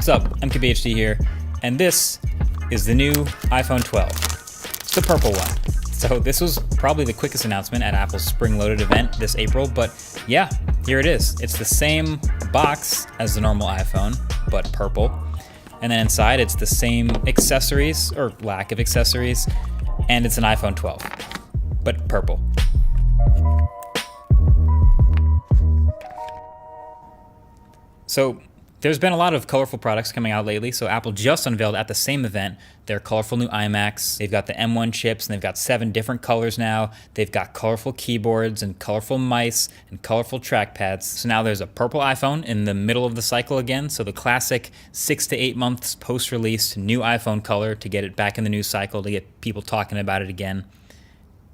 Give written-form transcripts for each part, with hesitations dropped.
What's up? MKBHD here, and this is the new iPhone 12. It's the purple one. So this was probably the quickest announcement at Apple's Spring Loaded event this April, but yeah, here it is. It's the same box as the normal iPhone, but purple. And then inside it's the same accessories, or lack of accessories, and it's an iPhone 12, but purple. So there's been a lot of colorful products coming out lately. So Apple just unveiled at the same event their colorful new iMacs. They've got the M1 chips, and they've got 7 different colors now. They've got colorful keyboards and colorful mice and colorful trackpads. So now there's a purple iPhone in the middle of the cycle again. So the classic 6 to 8 months post-release new iPhone color to get it back in the news cycle, to get people talking about it again.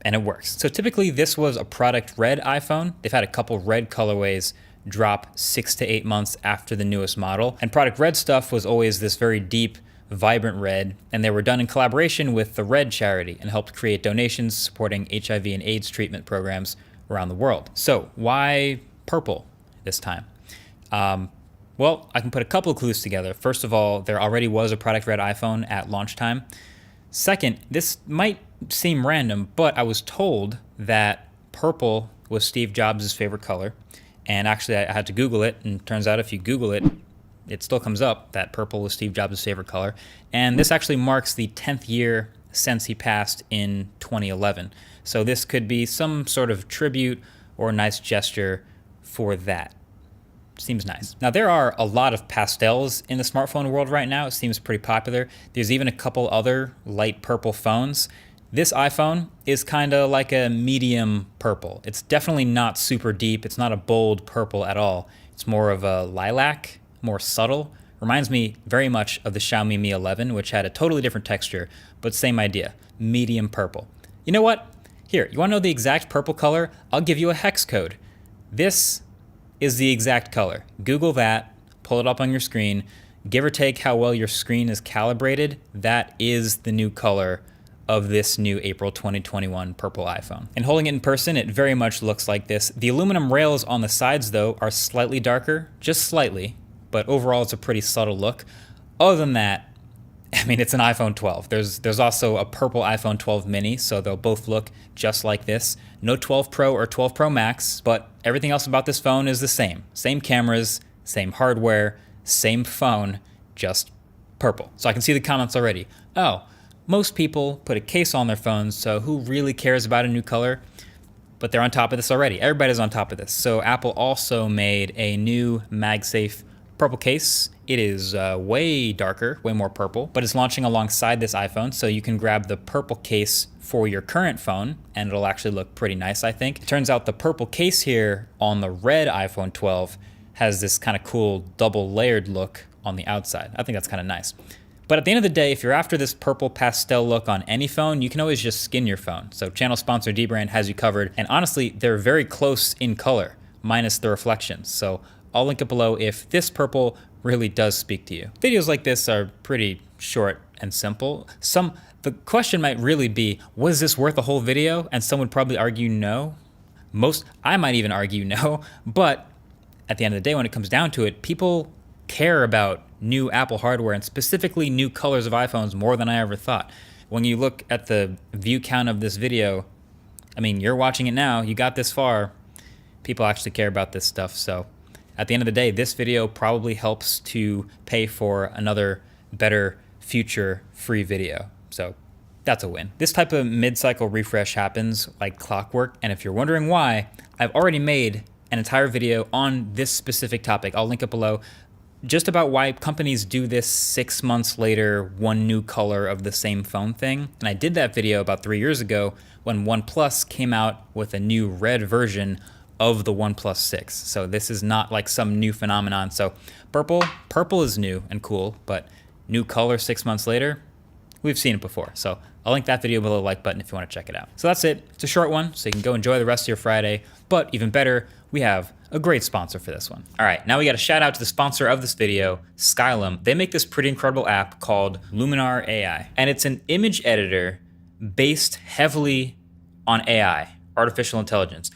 And it works. So typically this was a product red iPhone. They've had a couple red colorways drop 6 to 8 months after the newest model. And product red stuff was always this very deep, vibrant red, and they were done in collaboration with the Red charity and helped create donations supporting HIV and AIDS treatment programs around the world. So why purple this time? Well, I can put a couple of clues together. First of all, there already was a product red iPhone at launch time. Second, this might seem random, but I was told that purple was Steve Jobs' favorite color. And actually, I had to Google it, and it turns out if you Google it, it still comes up that purple was Steve Jobs' favorite color. And this actually marks the 10th year since he passed in 2011. So this could be some sort of tribute or nice gesture for that. Seems nice. Now, there are a lot of pastels in the smartphone world right now. It seems pretty popular. There's even a couple other light purple phones. This iPhone is kind of like a medium purple. It's definitely not super deep. It's not a bold purple at all. It's more of a lilac, more subtle. Reminds me very much of the Xiaomi Mi 11, which had a totally different texture, but same idea, medium purple. You know what? Here, you want to know the exact purple color? I'll give you a hex code. This is the exact color. Google that, pull it up on your screen. Give or take how well your screen is calibrated, that is the new color of this new April 2021 purple iPhone. And holding it in person, it very much looks like this. The aluminum rails on the sides, though, are slightly darker, just slightly, but overall it's a pretty subtle look. Other than that, I mean, it's an iPhone 12. There's also a purple iPhone 12 mini, so they'll both look just like this. No 12 Pro or 12 Pro Max, but everything else about this phone is the same. Same cameras, same hardware, same phone, just purple. So I can see the comments already. Oh, most people put a case on their phones, so who really cares about a new color? But they're on top of this already. Everybody's on top of this. So Apple also made a new MagSafe purple case. It is way darker, way more purple, but it's launching alongside this iPhone, so you can grab the purple case for your current phone, and it'll actually look pretty nice, I think. It turns out the purple case here on the red iPhone 12 has this kind of cool double layered look on the outside. I think that's kind of nice. But at the end of the day, if you're after this purple pastel look on any phone, you can always just skin your phone. So channel sponsor Dbrand has you covered. And honestly, they're very close in color, minus the reflections. So I'll link it below if this purple really does speak to you. Videos like this are pretty short and simple. The question might really be, was this worth a whole video? And some would probably argue no. I might even argue no. But at the end of the day, when it comes down to it, people care about new Apple hardware and specifically new colors of iPhones more than I ever thought. When you look at the view count of this video, I mean, you're watching it now, you got this far, people actually care about this stuff. So at the end of the day, this video probably helps to pay for another better future free video. So that's a win. This type of mid-cycle refresh happens like clockwork, and if you're wondering why, I've already made an entire video on this specific topic. I'll link it below. Just about why companies do this 6 months later, one new color of the same phone thing. And I did that video about 3 years ago when OnePlus came out with a new red version of the OnePlus 6. So this is not like some new phenomenon. So purple is new and cool, but new color 6 months later, we've seen it before. So I'll link that video below the like button if you want to check it out. So that's it. It's a short one, so you can go enjoy the rest of your Friday. But even better, we have a great sponsor for this one. All right, now we got a shout out to the sponsor of this video, Skylum. They make this pretty incredible app called Luminar AI, and it's an image editor based heavily on AI, artificial intelligence.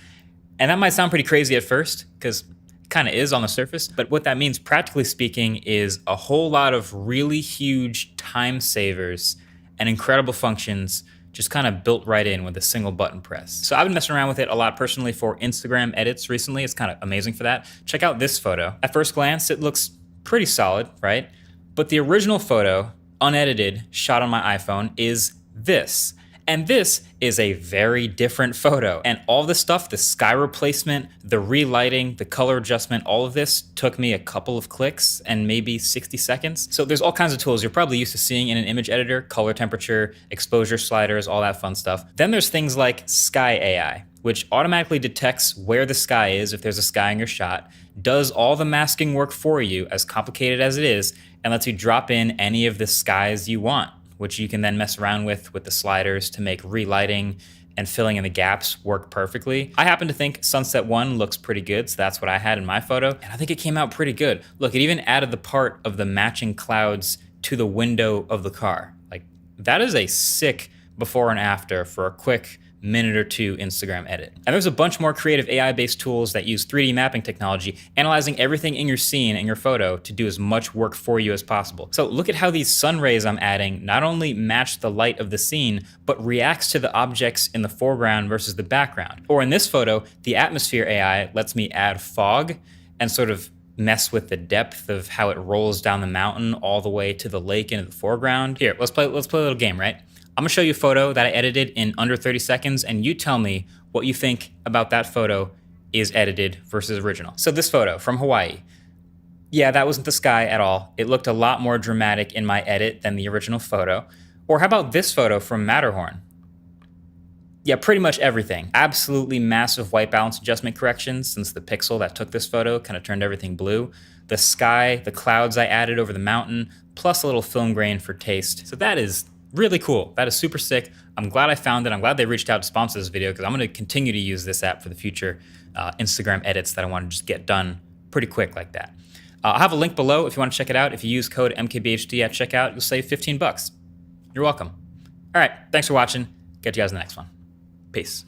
And that might sound pretty crazy at first, because kind of is on the surface. But what that means, practically speaking, is a whole lot of really huge time savers and incredible functions just kind of built right in with a single button press. So I've been messing around with it a lot personally for Instagram edits recently. It's kind of amazing for that. Check out this photo. At first glance, it looks pretty solid, right? But the original photo, unedited, shot on my iPhone is this. And this is a very different photo. And all this stuff, the sky replacement, the relighting, the color adjustment, all of this took me a couple of clicks and maybe 60 seconds. So there's all kinds of tools you're probably used to seeing in an image editor, color temperature, exposure sliders, all that fun stuff. Then there's things like Sky AI, which automatically detects where the sky is if there's a sky in your shot, does all the masking work for you, as complicated as it is, and lets you drop in any of the skies you want, which you can then mess around with the sliders to make relighting and filling in the gaps work perfectly. I happen to think Sunset 1 looks pretty good, so that's what I had in my photo, and I think it came out pretty good. Look, it even added the part of the matching clouds to the window of the car. Like, that is a sick before and after for a quick minute or two Instagram edit. And there's a bunch more creative AI-based tools that use 3D mapping technology, analyzing everything in your scene and your photo to do as much work for you as possible. So look at how these sun rays I'm adding not only match the light of the scene, but reacts to the objects in the foreground versus the background. Or in this photo, the atmosphere AI lets me add fog and sort of mess with the depth of how it rolls down the mountain all the way to the lake into the foreground. Here, let's play a little game, right? I'm gonna show you a photo that I edited in under 30 seconds, and you tell me what you think about that photo is edited versus original. So this photo from Hawaii. Yeah, that wasn't the sky at all. It looked a lot more dramatic in my edit than the original photo. Or how about this photo from Matterhorn? Yeah, pretty much everything. Absolutely massive white balance adjustment corrections, since the pixel that took this photo kind of turned everything blue. The sky, the clouds I added over the mountain, plus a little film grain for taste. So that is really cool. That is super sick. I'm glad I found it. I'm glad they reached out to sponsor this video, because I'm going to continue to use this app for the future Instagram edits that I want to just get done pretty quick like that. I'll have a link below if you want to check it out. If you use code MKBHD at checkout, you'll save 15 bucks. You're welcome. All right, thanks for watching. Catch you guys in the next one. Peace.